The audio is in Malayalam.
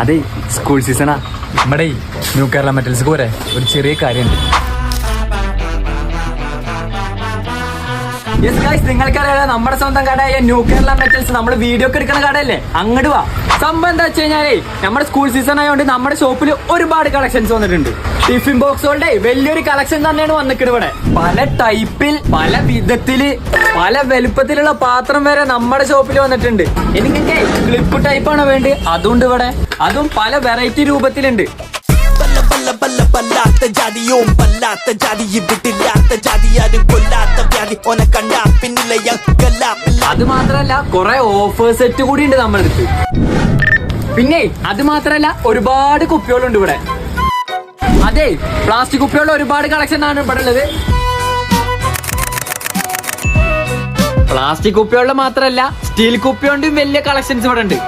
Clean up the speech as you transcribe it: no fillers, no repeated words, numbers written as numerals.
അതെ സ്കൂൾ സീസണാ. നമ്മുടെ ന്യൂ കേരള മെറ്റൽസ് പോരെ ഒരു ചെറിയ കാര്യമുണ്ട്. നിങ്ങൾക്കറിയാം നമ്മുടെ സ്വന്തം കടയായ ന്യൂ കേരള മെറ്റൽസ് നമ്മൾ വീഡിയോ ഒക്കെ എടുക്കുന്ന കടയല്ലേ, അങ്ങോട്ട് വാ. സംഭവം എന്താ വെച്ച് കഴിഞ്ഞാലേ നമ്മുടെ സ്കൂൾ സീസൺ ആയതുകൊണ്ട് നമ്മുടെ ഷോപ്പിൽ ഒരുപാട് കളക്ഷൻസ് വന്നിട്ടുണ്ട്. ടിഫിൻ ബോക്സുകളുടെ വലിയൊരു കളക്ഷൻ തന്നെയാണ് വന്നിട്ട് ഇവിടെ. പല ടൈപ്പിൽ, പല വിധത്തില്, പല വലുപ്പത്തിലുള്ള പാത്രം വരെ നമ്മുടെ ഷോപ്പിൽ വന്നിട്ടുണ്ട്. എനിക്കൊക്കെ ക്ലിപ്പ് ടൈപ്പാണ് വേണ്ടത്, അതുകൊണ്ട് ഇവിടെ അതും പല വെറൈറ്റി രൂപത്തിലുണ്ട്. അത് മാത്രല്ല കുറെ ഓഫർ സെറ്റ് കൂടി ഉണ്ട് നമ്മുടെ അടുത്ത്. പിന്നെ അത് മാത്രല്ല ഒരുപാട് കുപ്പികളുണ്ട് ഇവിടെ. അതെ പ്ലാസ്റ്റിക് കുപ്പികളുടെ ഒരുപാട് കളക്ഷൻ ആണ് ഇവിടെ ഉള്ളത്. പ്ലാസ്റ്റിക് കുപ്പികളുടെ മാത്രല്ല സ്റ്റീൽ കുപ്പികളുടെയും വലിയ കളക്ഷൻസ് ഇവിടെ ഉണ്ട്.